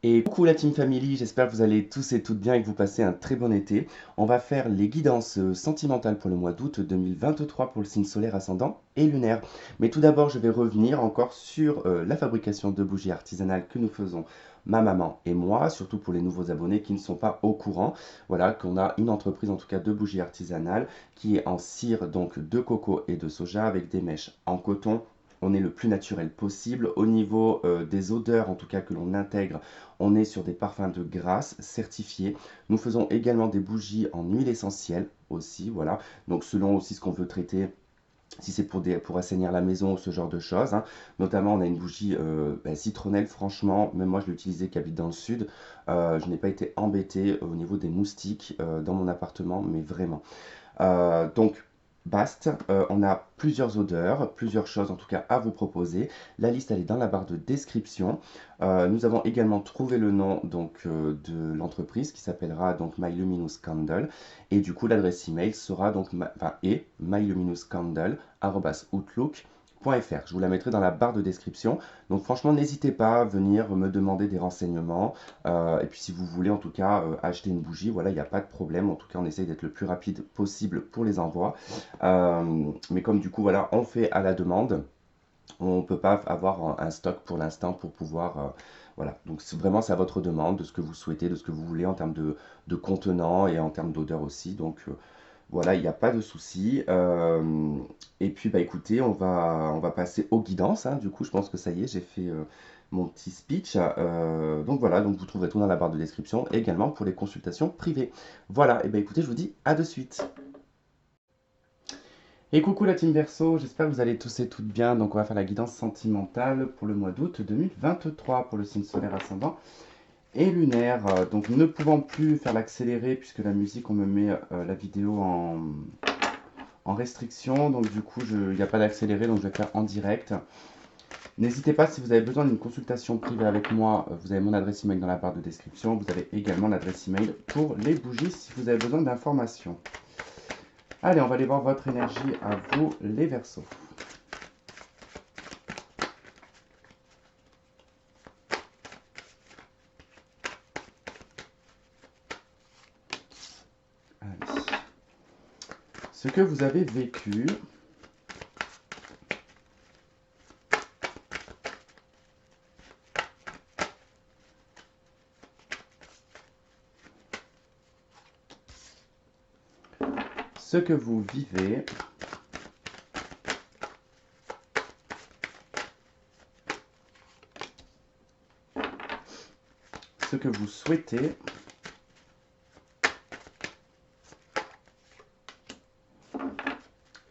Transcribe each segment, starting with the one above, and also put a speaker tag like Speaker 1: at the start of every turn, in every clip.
Speaker 1: Et coucou la Team Family, j'espère que vous allez tous et toutes bien et que vous passez un très bon été. On va faire les guidances sentimentales pour le mois d'août 2023 pour le signe solaire ascendant et lunaire. Mais tout d'abord, je vais revenir encore sur la fabrication de bougies artisanales que nous faisons ma maman et moi, surtout pour les nouveaux abonnés qui ne sont pas au courant. Voilà, qu'on a une entreprise en tout cas de bougies artisanales qui est en cire donc de coco et de soja avec des mèches en coton. On est le plus naturel possible. Au niveau des odeurs, en tout cas que l'on intègre, on est sur des parfums de grâce certifiés. Nous faisons également des bougies en huile essentielle aussi, voilà. Donc selon aussi ce qu'on veut traiter, si c'est pour assainir la maison ou ce genre de choses, hein. Notamment, on a une bougie citronnelle, franchement, même moi je l'ai utilisée qui habite dans le sud. Je n'ai pas été embêté au niveau des moustiques dans mon appartement, mais vraiment. Donc, Bast, on a plusieurs odeurs, plusieurs choses en tout cas à vous proposer. La liste elle est dans la barre de description. Nous avons également trouvé le nom donc de l'entreprise qui s'appellera donc My Luminous Candle et du coup l'adresse email sera donc myluminous.candle@outlook.fr. Je vous la mettrai dans la barre de description. Donc franchement n'hésitez pas à venir me demander des renseignements. Et puis si vous voulez en tout cas acheter une bougie, voilà, il n'y a pas de problème. En tout cas, on essaye d'être le plus rapide possible pour les envois. Mais comme du coup, voilà, on fait à la demande, on ne peut pas avoir un stock pour l'instant pour pouvoir... voilà, donc vraiment c'est à votre demande de ce que vous souhaitez, de ce que vous voulez en termes de contenant et en termes d'odeur aussi. Donc voilà, il n'y a pas de souci. Et puis, bah écoutez, on va passer aux guidances, hein. Du coup, je pense que ça y est, j'ai fait mon petit speech. Donc voilà, donc vous trouverez tout dans la barre de description, et également pour les consultations privées. Voilà, et bah écoutez, je vous dis à de suite. Et coucou la team Verseau, j'espère que vous allez tous et toutes bien. Donc on va faire la guidance sentimentale pour le mois d'août 2023 pour le signe solaire ascendant et lunaire. Donc ne pouvant plus faire l'accéléré puisque la musique, on me met la vidéo en restriction, donc du coup il n'y a pas d'accéléré, donc je vais faire en direct. N'hésitez pas si vous avez besoin d'une consultation privée avec moi, vous avez mon adresse email dans la barre de description, vous avez également l'adresse email pour les bougies si vous avez besoin d'informations. Allez, on va aller voir votre énergie à vous les Verseaux. Allez. Ce que vous avez vécu, ce que vous vivez, ce que vous souhaitez,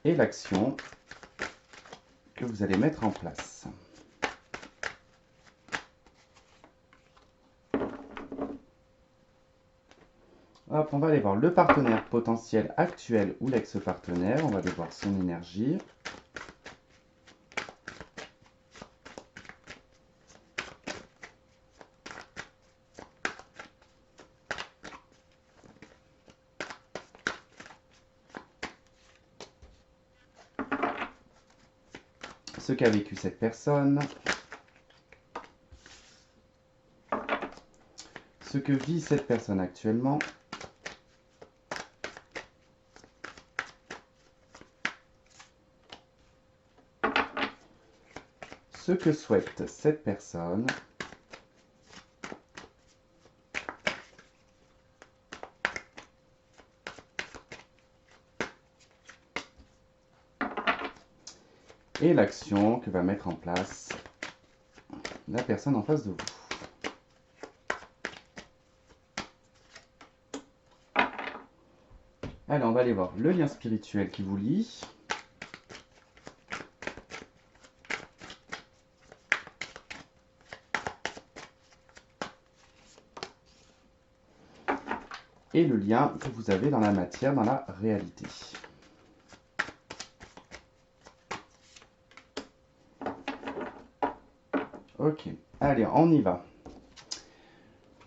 Speaker 1: et l'action que vous allez mettre en place. Hop, on va aller voir le partenaire potentiel actuel ou l'ex-partenaire. On va aller voir son énergie. Ce qu'a vécu cette personne. Ce que vit cette personne actuellement. Ce que souhaite cette personne. Et l'action que va mettre en place la personne en face de vous. Allez, on va aller voir le lien spirituel qui vous lie. Et le lien que vous avez dans la matière, dans la réalité. Ok, allez, on y va.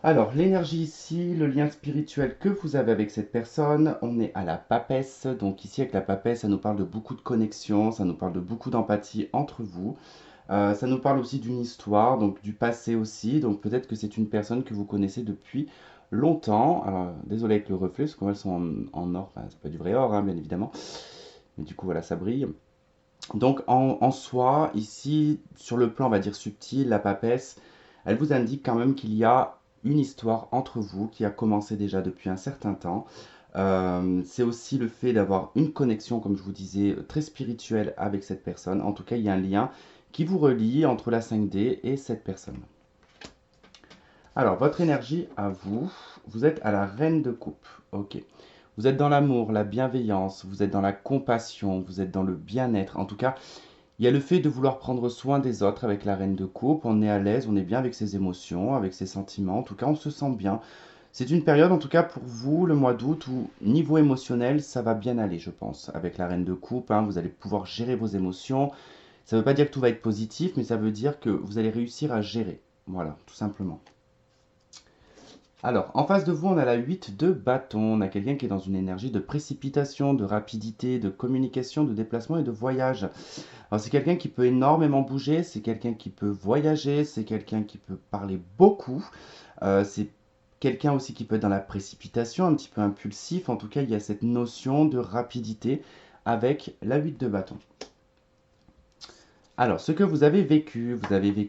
Speaker 1: Alors, l'énergie ici, le lien spirituel que vous avez avec cette personne, on est à la papesse. Donc ici, avec la papesse, ça nous parle de beaucoup de connexion, ça nous parle de beaucoup d'empathie entre vous. Ça nous parle aussi d'une histoire, donc du passé aussi. Donc peut-être que c'est une personne que vous connaissez depuis longtemps. Alors désolé avec le reflet, parce qu'elles sont en or. Enfin, c'est pas du vrai or, hein, bien évidemment. Mais du coup, voilà, ça brille. Donc en soi, ici, sur le plan, on va dire subtil, la papesse, elle vous indique quand même qu'il y a une histoire entre vous qui a commencé déjà depuis un certain temps. C'est aussi le fait d'avoir une connexion, comme je vous disais, très spirituelle avec cette personne. En tout cas, il y a un lien qui vous relie entre la 5D et cette personne. Alors, votre énergie à vous, vous êtes à la reine de coupe. Ok. Vous êtes dans l'amour, la bienveillance, vous êtes dans la compassion, vous êtes dans le bien-être. En tout cas, il y a le fait de vouloir prendre soin des autres avec la reine de coupe. On est à l'aise, on est bien avec ses émotions, avec ses sentiments. En tout cas, on se sent bien. C'est une période, en tout cas pour vous, le mois d'août, où niveau émotionnel, ça va bien aller, je pense. Avec la reine de coupe, hein, vous allez pouvoir gérer vos émotions. Ça ne veut pas dire que tout va être positif, mais ça veut dire que vous allez réussir à gérer. Voilà, tout simplement. Alors, en face de vous, on a la 8 de bâton. On a quelqu'un qui est dans une énergie de précipitation, de rapidité, de communication, de déplacement et de voyage. Alors, c'est quelqu'un qui peut énormément bouger, c'est quelqu'un qui peut voyager, c'est quelqu'un qui peut parler beaucoup. C'est quelqu'un aussi qui peut être dans la précipitation, un petit peu impulsif. En tout cas, il y a cette notion de rapidité avec la 8 de bâton. Alors, ce que vous avez vécu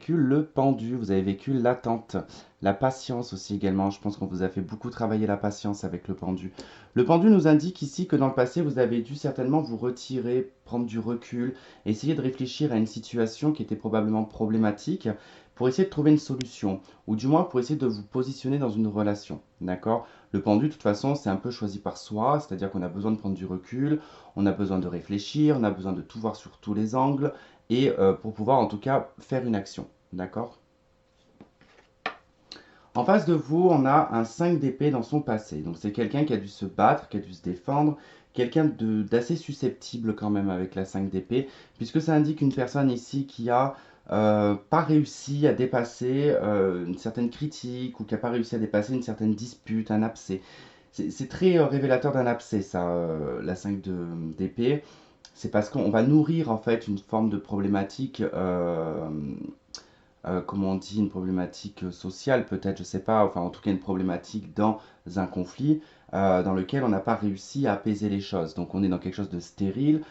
Speaker 1: le pendu, vous avez vécu l'attente, la patience aussi également. Je pense qu'on vous a fait beaucoup travailler la patience avec le pendu. Le pendu nous indique ici que dans le passé, vous avez dû certainement vous retirer, prendre du recul, essayer de réfléchir à une situation qui était probablement problématique pour essayer de trouver une solution, ou du moins pour essayer de vous positionner dans une relation. D'accord? Le pendu, de toute façon, c'est un peu choisi par soi, c'est-à-dire qu'on a besoin de prendre du recul, on a besoin de réfléchir, on a besoin de tout voir sur tous les angles et pour pouvoir en tout cas faire une action. D'accord? En face de vous, on a un 5 d'épée dans son passé. Donc c'est quelqu'un qui a dû se battre, qui a dû se défendre, quelqu'un d'assez susceptible quand même avec la 5 d'épée, puisque ça indique une personne ici qui a pas réussi à dépasser une certaine critique ou qui n'a pas réussi à dépasser une certaine dispute, un abcès. C'est très révélateur d'un abcès, ça, la 5 d'épée. C'est parce qu'on va nourrir en fait une forme de problématique, comment on dit, une problématique sociale peut-être, je sais pas, enfin en tout cas une problématique dans un conflit dans lequel on n'a pas réussi à apaiser les choses. Donc on est dans quelque chose de stérile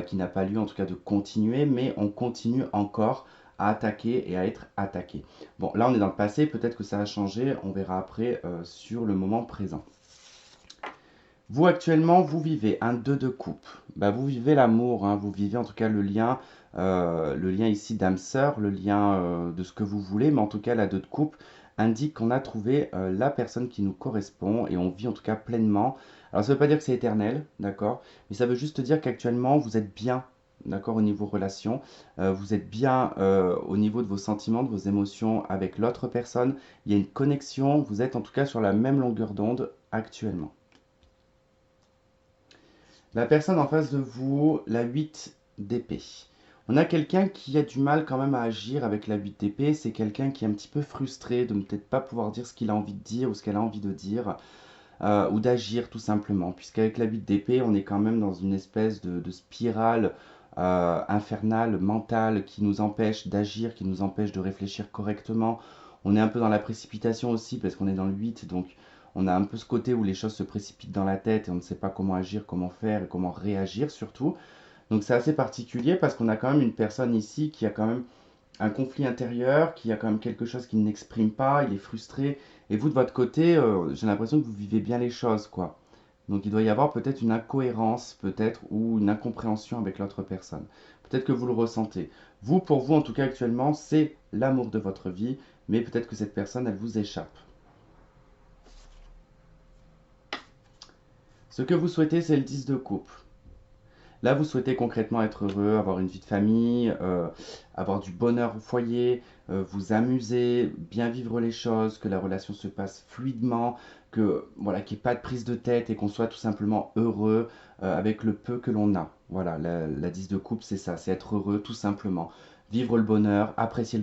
Speaker 1: qui n'a pas lieu en tout cas de continuer, mais on continue encore à attaquer et à être attaqué. Bon, là on est dans le passé, peut-être que ça a changé, on verra après sur le moment présent. Vous actuellement, vous vivez un 2 de coupe. Bah, vous vivez l'amour, hein, vous vivez en tout cas le lien ici d'âme sœur, le lien de ce que vous voulez, mais en tout cas la 2 de coupe indique qu'on a trouvé la personne qui nous correspond et on vit en tout cas pleinement. Alors ça ne veut pas dire que c'est éternel, d'accord, mais ça veut juste dire qu'actuellement vous êtes bien, d'accord, au niveau relation, vous êtes bien au niveau de vos sentiments, de vos émotions avec l'autre personne, il y a une connexion, vous êtes en tout cas sur la même longueur d'onde actuellement. La personne en face de vous, la 8 d'épée. On a quelqu'un qui a du mal quand même à agir avec la 8 d'épée. C'est quelqu'un qui est un petit peu frustré de ne peut-être pas pouvoir dire ce qu'il a envie de dire ou ce qu'elle a envie de dire, ou d'agir tout simplement. Puisqu'avec la 8 d'épée, on est quand même dans une espèce de spirale infernale, mentale, qui nous empêche d'agir, qui nous empêche de réfléchir correctement. On est un peu dans la précipitation aussi, parce qu'on est dans le 8, donc on a un peu ce côté où les choses se précipitent dans la tête et on ne sait pas comment agir, comment faire et comment réagir surtout. Donc c'est assez particulier parce qu'on a quand même une personne ici qui a quand même un conflit intérieur, qui a quand même quelque chose qu'il n'exprime pas, il est frustré. Et vous de votre côté, j'ai l'impression que vous vivez bien les choses, quoi. Donc il doit y avoir peut-être une incohérence, peut-être, ou une incompréhension avec l'autre personne. Peut-être que vous le ressentez. Vous, pour vous, en tout cas actuellement, c'est l'amour de votre vie, mais peut-être que cette personne, elle vous échappe. Ce que vous souhaitez, c'est le 10 de coupe. Là, vous souhaitez concrètement être heureux, avoir une vie de famille, avoir du bonheur au foyer, vous amuser, bien vivre les choses, que la relation se passe fluidement, que voilà, qu'il n'y ait pas de prise de tête et qu'on soit tout simplement heureux avec le peu que l'on a. Voilà, la 10 de coupe, c'est ça, c'est être heureux tout simplement. Vivre le bonheur, apprécier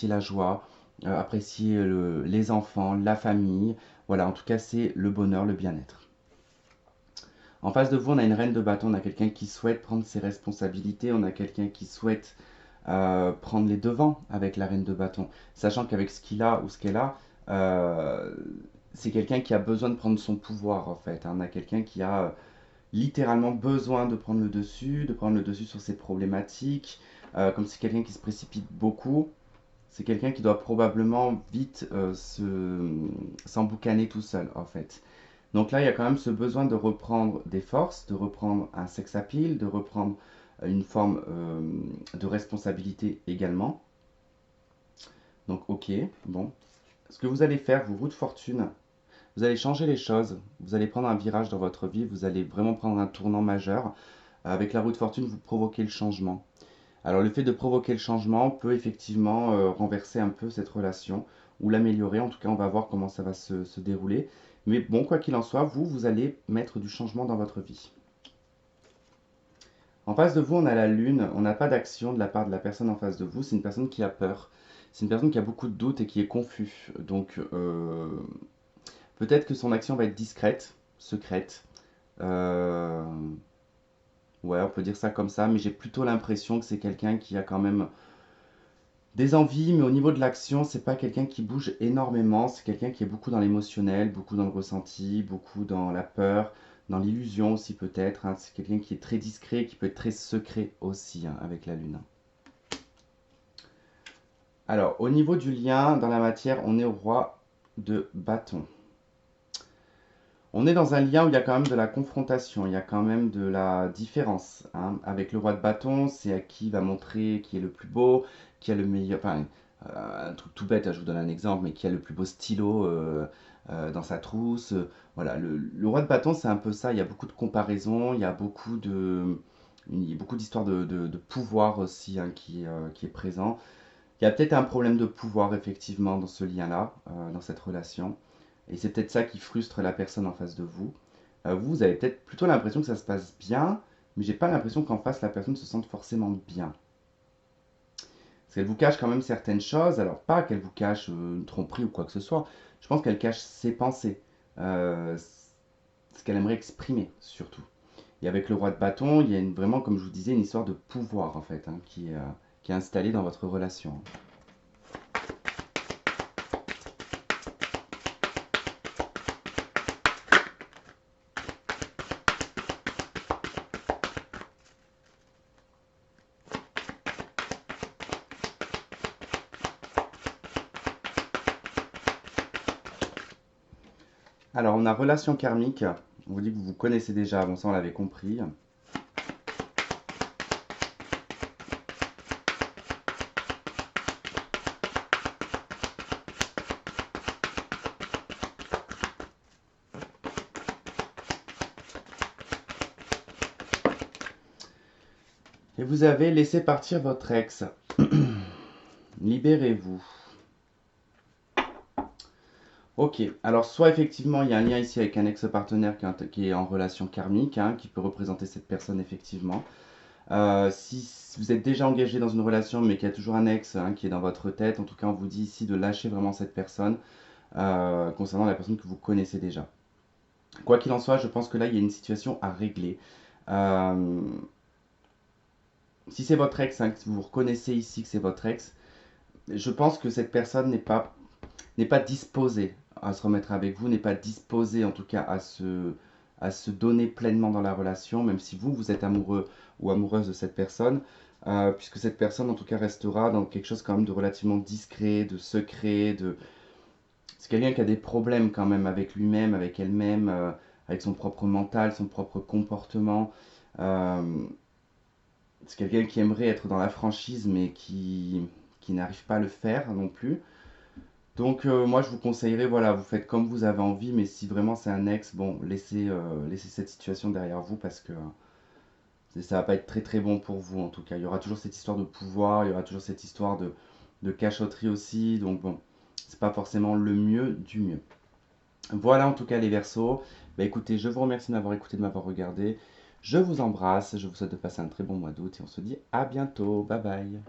Speaker 1: la joie, apprécier les enfants, la famille. Voilà, en tout cas, c'est le bonheur, le bien-être. En face de vous, on a une reine de bâton, on a quelqu'un qui souhaite prendre ses responsabilités, on a quelqu'un qui souhaite, prendre les devants avec la reine de bâton, sachant qu'avec ce qu'il a ou ce qu'elle a, euh, c'est quelqu'un qui a besoin de prendre son pouvoir en fait, hein. On a quelqu'un qui a littéralement besoin de prendre le dessus sur ses problématiques, comme c'est quelqu'un qui se précipite beaucoup. C'est quelqu'un qui doit probablement vite s'emboucaner tout seul, en fait. Donc là, il y a quand même ce besoin de reprendre des forces, de reprendre un sex appeal, de reprendre une forme de responsabilité également. Donc, ok, bon. Ce que vous allez faire, vous, roue de fortune, vous allez changer les choses, vous allez prendre un virage dans votre vie, vous allez vraiment prendre un tournant majeur. Avec la roue de fortune, vous provoquez le changement. Alors le fait de provoquer le changement peut effectivement renverser un peu cette relation ou l'améliorer. En tout cas, on va voir comment ça va se dérouler. Mais bon, quoi qu'il en soit, vous allez mettre du changement dans votre vie. En face de vous, on a la lune. On n'a pas d'action de la part de la personne en face de vous. C'est une personne qui a peur. C'est une personne qui a beaucoup de doutes et qui est confus. Donc peut-être que son action va être discrète, secrète. Euh, ouais, on peut dire ça comme ça. Mais j'ai plutôt l'impression que c'est quelqu'un qui a quand même des envies, mais au niveau de l'action, c'est pas quelqu'un qui bouge énormément, c'est quelqu'un qui est beaucoup dans l'émotionnel, beaucoup dans le ressenti, beaucoup dans la peur, dans l'illusion aussi peut-être, hein. C'est quelqu'un qui est très discret, qui peut être très secret aussi, hein, avec la lune. Alors, au niveau du lien dans la matière, on est au roi de bâton. On est dans un lien où il y a quand même de la confrontation, il y a quand même de la différence, hein. Avec le roi de bâton, c'est à qui va montrer qui est le plus beau, qui a le meilleur. Enfin, un truc tout bête, hein, je vous donne un exemple, mais qui a le plus beau stylo dans sa trousse. Voilà, le roi de bâton, c'est un peu ça. Il y a beaucoup de comparaisons, il y a beaucoup d'histoires de pouvoir aussi, hein, qui est présent. Il y a peut-être un problème de pouvoir effectivement dans ce lien-là, dans cette relation. Et c'est peut-être ça qui frustre la personne en face de vous. Vous avez peut-être plutôt l'impression que ça se passe bien, mais j'ai pas l'impression qu'en face la personne se sente forcément bien. Parce qu'elle vous cache quand même certaines choses. Alors pas qu'elle vous cache une tromperie ou quoi que ce soit. Je pense qu'elle cache ses pensées, euh, ce qu'elle aimerait exprimer surtout. Et avec le roi de bâton, il y a vraiment, comme je vous disais, une histoire de pouvoir en fait, hein, qui est installée dans votre relation. Alors, on a relation karmique. On vous dit que vous vous connaissez déjà. Bon, ça, on l'avait compris. Et vous avez laissé partir votre ex. Libérez-vous. Ok, alors soit effectivement il y a un lien ici avec un ex-partenaire qui est en relation karmique, hein, qui peut représenter cette personne effectivement. Si vous êtes déjà engagé dans une relation mais qu'il y a toujours un ex, hein, qui est dans votre tête, en tout cas on vous dit ici de lâcher vraiment cette personne concernant la personne que vous connaissez déjà. Quoi qu'il en soit, je pense que là il y a une situation à régler. Euh, Si c'est votre ex, hein, que vous reconnaissez ici que c'est votre ex, je pense que cette personne n'est pas disposée à se remettre avec vous, n'est pas disposée en tout cas à se donner pleinement dans la relation, même si vous êtes amoureux ou amoureuse de cette personne, puisque cette personne en tout cas restera dans quelque chose quand même de relativement discret, de secret, c'est quelqu'un qui a des problèmes quand même avec lui-même, avec elle-même, avec son propre mental, son propre comportement. Euh, c'est quelqu'un qui aimerait être dans la franchise, mais qui n'arrive pas à le faire non plus. Donc moi je vous conseillerais, voilà, vous faites comme vous avez envie, mais si vraiment c'est un ex, bon, laissez cette situation derrière vous parce que ça va pas être très très bon pour vous en tout cas. Il y aura toujours cette histoire de pouvoir, il y aura toujours cette histoire de cachotterie aussi, donc bon, c'est pas forcément le mieux du mieux. Voilà en tout cas les Verseaux. Bah écoutez, je vous remercie de m'avoir écouté, de m'avoir regardé. Je vous embrasse, je vous souhaite de passer un très bon mois d'août et on se dit à bientôt. Bye bye.